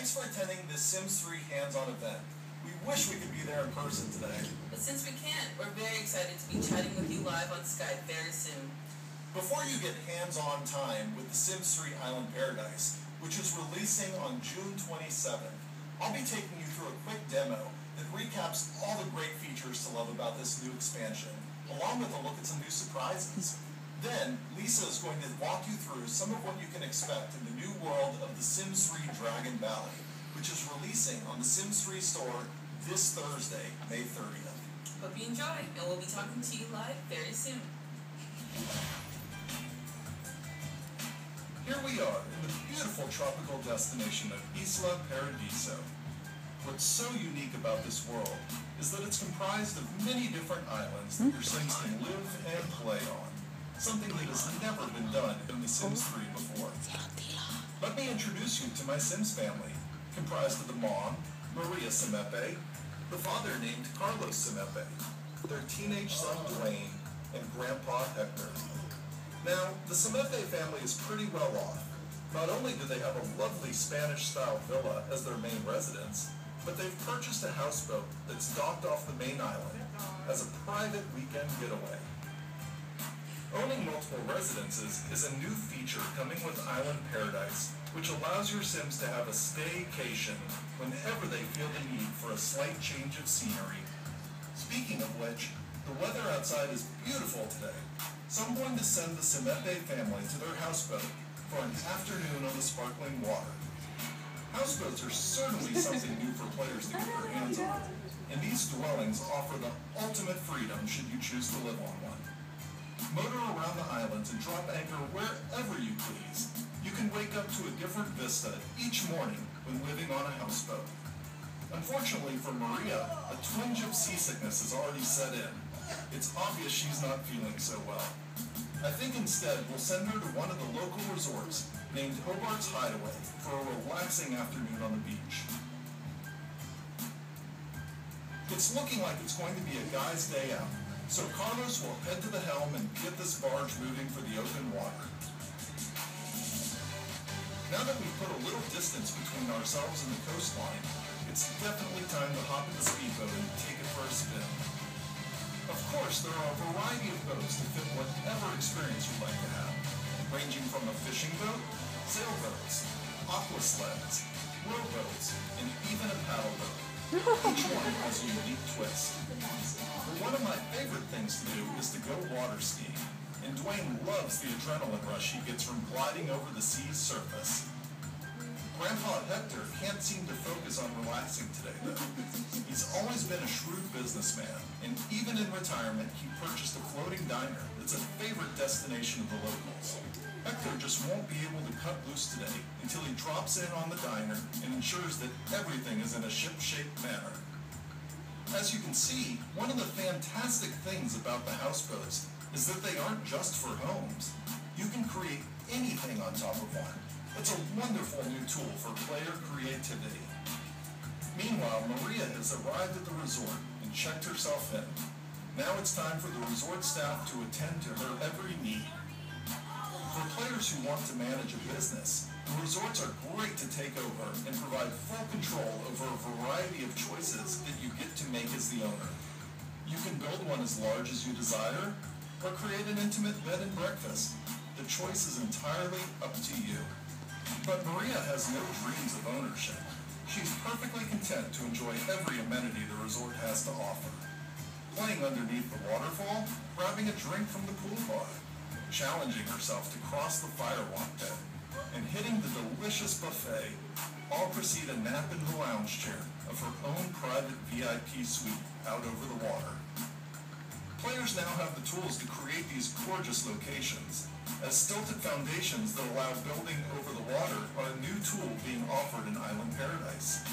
Thanks for attending this Sims 3 hands-on event. We wish we could be there in person today. But since we can't, we're very excited to be chatting with you live on Skype very soon. Before you get hands-on time with the Sims 3 Island Paradise, which is releasing on June 27th, I'll be taking you through a quick demo that recaps all the great features to love about this new expansion, along with a look at some new surprises. Then, Lisa is going to walk you through some of what you can expect in the new world of the Sims 3 Dragon Valley, which is releasing on the Sims 3 store this Thursday, May 30th. Hope you enjoy, and we'll be talking to you live very soon. Here we are in the beautiful tropical destination of Isla Paradiso. What's so unique about this world is that it's comprised of many different islands that your Sims can live and play on, something that has never been done in The Sims 3 before. Let me introduce you to my Sims family, comprised of the mom, Maria Simepe, the father named Carlos Simepe, their teenage son Dwayne, and Grandpa Hector. Now, the Simepe family is pretty well off. Not only do they have a lovely Spanish-style villa as their main residence, but they've purchased a houseboat that's docked off the main island as a private weekend getaway. Owning multiple residences is a new feature coming with Island Paradise, which allows your Sims to have a staycation whenever they feel the need for a slight change of scenery. Speaking of which, the weather outside is beautiful today, so I'm going to send the Simepe family to their houseboat for an afternoon on the sparkling water. Houseboats are certainly something new for players to get their hands on, and these dwellings offer the ultimate freedom should you choose to live on one. Motor around the islands and drop anchor wherever you please. You can wake up to a different vista each morning when living on a houseboat. Unfortunately for Maria, a twinge of seasickness has already set in. It's obvious she's not feeling so well. I think instead we'll send her to one of the local resorts named Hobart's Hideaway for a relaxing afternoon on the beach. It's looking like it's going to be a guy's day out, so Carlos will head to the helm and get this barge moving for the open water. Now that we've put a little distance between ourselves and the coastline, it's definitely time to hop in the speedboat and take it for a spin. Of course, there are a variety of boats to fit whatever experience you'd like to have, ranging from a fishing boat, sailboats, aqua sleds, rowboats, and even a paddle boat. Each one has a unique twist. But one of my favorite things to do is to go water skiing, and Dwayne loves the adrenaline rush he gets from gliding over the sea's surface. Grandpa Hector can't seem to focus on relaxing today, though. He's always been a shrewd businessman, and even in retirement, he purchased a floating diner that's a favorite destination of the locals. Hector just won't be able to cut loose today until he drops in on the diner and ensures that everything is in a ship-shape manner. As you can see, one of the fantastic things about the houseboats is that they aren't just for homes. You can create anything on top of one. It's a wonderful new tool for player creativity. Meanwhile, Maria has arrived at the resort and checked herself in. Now it's time for the resort staff to attend to her every need. For players who want to manage a business, the resorts are great to take over and provide full control over a variety of choices that you get to make as the owner. You can build one as large as you desire, or create an intimate bed and breakfast. The choice is entirely up to you. But Maria has no dreams of ownership. She's perfectly content to enjoy every amenity the resort has to offer. Playing underneath the waterfall, grabbing a drink from the pool bar, challenging herself to cross the firewalk pit, and hitting the delicious buffet, all precede a nap in the lounge chair of her own private VIP suite out over the water. Players now have the tools to create these gorgeous locations, as stilted foundations that allow building over the water are a new tool being offered in Island Paradise.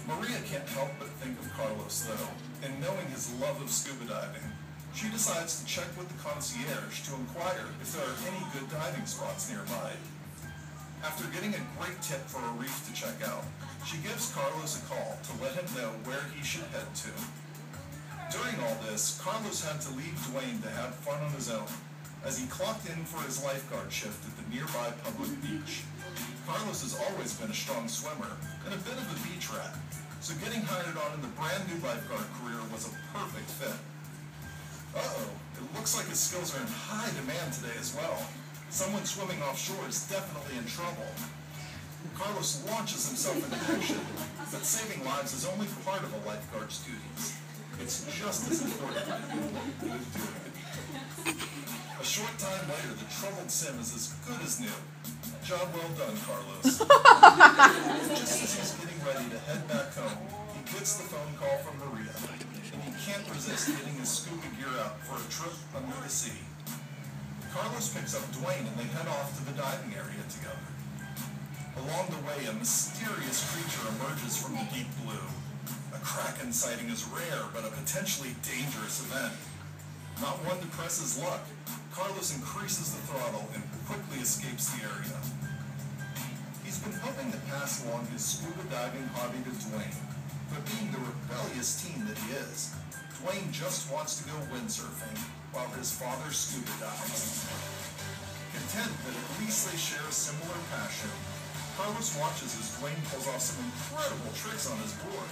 Maria can't help but think of Carlos, though, and knowing his love of scuba diving, she decides to check with the concierge to inquire if there are any good diving spots nearby. After getting a great tip for a reef to check out, she gives Carlos a call to let him know where he should head to. During all this, Carlos had to leave Dwayne to have fun on his own, as he clocked in for his lifeguard shift at the nearby public beach. Carlos has always been a strong swimmer and a bit of a beach rat, so getting hired on in the brand new lifeguard career was a perfect fit. Uh-oh, it looks like his skills are in high demand today as well. Someone swimming offshore is definitely in trouble. Carlos launches himself into action, but saving lives is only part of a lifeguard's duties. It's just as important to do what good doing. A short time later, the troubled sim is as good as new. Job well done, Carlos. Just as he's getting ready to head back home, he gets the phone call from Maria, and he can't resist getting his scuba gear out for a trip under the sea. Carlos picks up Dwayne and they head off to the diving area together. Along the way, a mysterious creature emerges from the deep blue. A kraken sighting is rare, but a potentially dangerous event. Not one to press his luck, Carlos increases the throttle and quickly escapes the area. He's been hoping to pass along his scuba diving hobby to Dwayne, but being the rebellious teen that he is, Dwayne just wants to go windsurfing while his father scuba dives. Content that at least they share a similar passion, Carlos watches as Dwayne pulls off some incredible tricks on his board.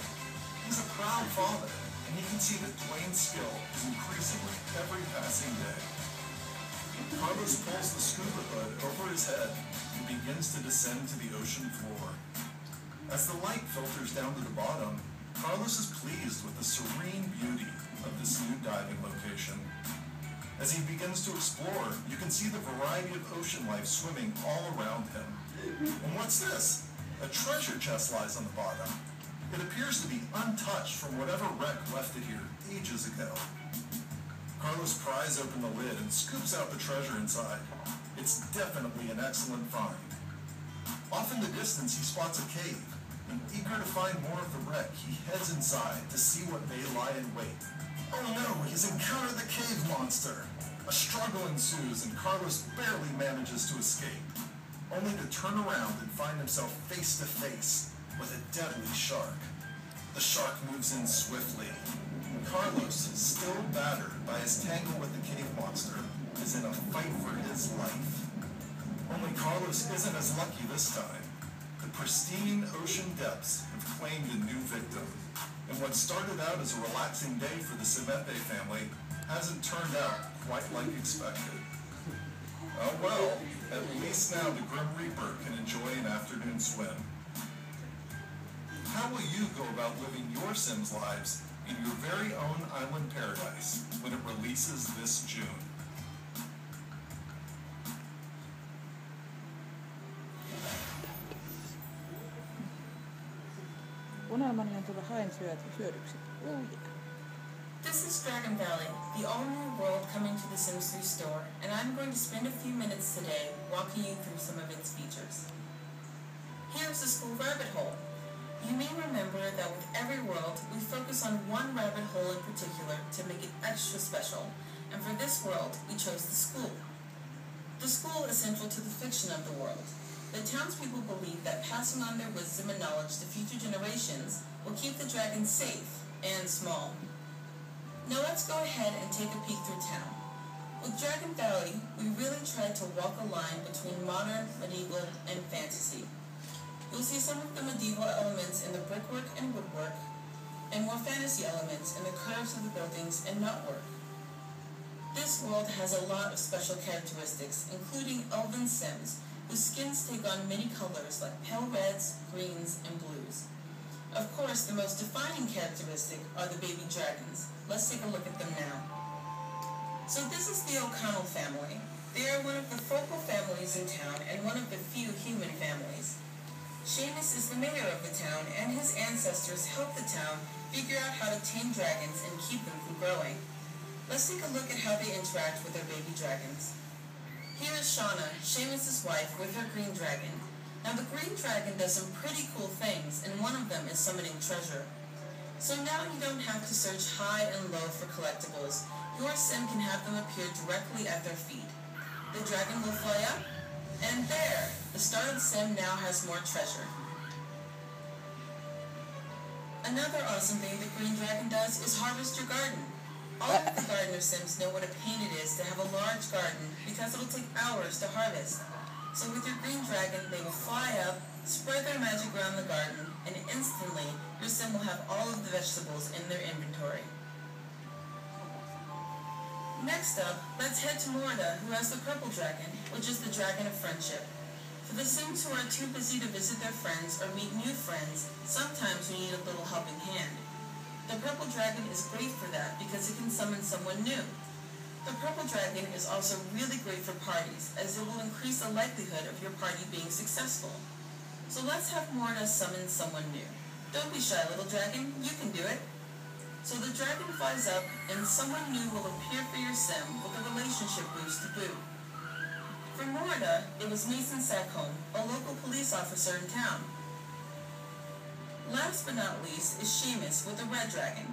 He's a proud father, and he can see that Dwayne's skill is increasing with every passing day. Carlos pulls the scuba hood over his head and begins to descend to the ocean floor. As the light filters down to the bottom, Carlos is pleased with the serene beauty of this new diving location. As he begins to explore, you can see the variety of ocean life swimming all around him. And what's this? A treasure chest lies on the bottom. It appears to be untouched from whatever wreck left it here ages ago. Carlos pries open the lid and scoops out the treasure inside. It's definitely an excellent find. Off in the distance, he spots a cave, and eager to find more of the wreck, he heads inside to see what may lie in wait. Oh no, he's encountered the cave monster! A struggle ensues, and Carlos barely manages to escape, only to turn around and find himself face to face with a deadly shark. The shark moves in swiftly. Carlos, still battered by his tangle with the cave monster, is in a fight for his life. Only Carlos isn't as lucky this time. The pristine ocean depths have claimed a new victim, and what started out as a relaxing day for the Simepe family hasn't turned out quite like expected. Oh well, at least now the Grim Reaper can enjoy an afternoon swim. How will you go about living your Sims lives in your very own island paradise when it releases this June? Unelmani on tulla haen syödyksi. Oh yeah. This is Dragon Valley, the all-new world coming to the Sims 3 store, and I'm going to spend a few minutes today walking you through some of its features. Here's the school rabbit hole. You may remember that with every world, we focus on one rabbit hole in particular to make it extra special, and for this world, we chose the school. The school is central to the fiction of the world. The townspeople believe that passing on their wisdom and knowledge to future generations will keep the dragons safe and small. Now let's go ahead and take a peek through town. With Dragon Valley, we really tried to walk a line between modern, medieval, and fantasy. You'll see some of the medieval elements in the brickwork and woodwork, and more fantasy elements in the curves of the buildings and knotwork. This world has a lot of special characteristics, including elven Sims, whose skins take on many colors like pale reds, greens, and blues. Of course, the most defining characteristic are the baby dragons. Let's take a look at them now. So this is the O'Connell family. They are one of the focal families in town and one of the few human families. Seamus is the mayor of the town, and his ancestors helped the town figure out how to tame dragons and keep them from growing. Let's take a look at how they interact with their baby dragons. Here is Shauna, Seamus' wife, with her green dragon. Now the green dragon does some pretty cool things, and one of them is summoning treasure. So now you don't have to search high and low for collectibles. Your sim can have them appear directly at their feet. The dragon will fly up, and there! The started sim now has more treasure. Another awesome thing the green dragon does is harvest your garden. All of the gardener sims know what a pain it is to have a large garden because it'll take hours to harvest. So with your green dragon, they will fly up, spread their magic around the garden, and instantly your sim will have all of the vegetables in their inventory. Next up, let's head to Morda, who has the purple dragon, which is the dragon of friendship. For the Sims who are too busy to visit their friends or meet new friends, sometimes we need a little helping hand. The purple dragon is great for that because it can summon someone new. The purple dragon is also really great for parties, as it will increase the likelihood of your party being successful. So let's have Morda summon someone new. Don't be shy, little dragon, you can do it. So the dragon flies up, and someone new will appear for your sim with a relationship boost to boot. For Morda, it was Mason Sackholm, a local police officer in town. Last but not least is Seamus with the red dragon.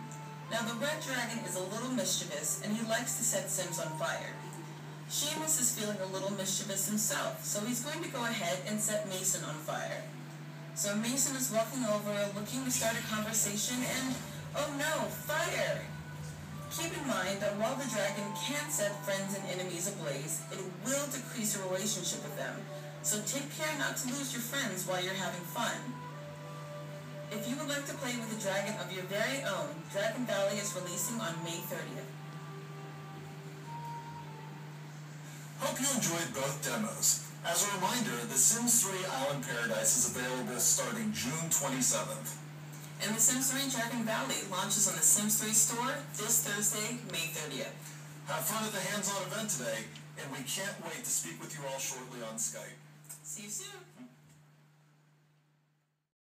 Now the red dragon is a little mischievous, and he likes to set Sims on fire. Seamus is feeling a little mischievous himself, so he's going to go ahead and set Mason on fire. So Mason is walking over, looking to start a conversation, and oh no, fire! Keep in mind that while the dragon can set friends and enemies ablaze, it will decrease your relationship with them, so take care not to lose your friends while you're having fun. If you would like to play with a dragon of your very own, Dragon Valley is releasing on May 30th. Hope you enjoyed both demos. As a reminder, The Sims 3 Island Paradise is available starting June 27th. And The Sims 3 Dragon Valley launches on the Sims 3 store this Thursday, May 30th. Have fun at the hands-on event today, and we can't wait to speak with you all shortly on Skype. See you soon!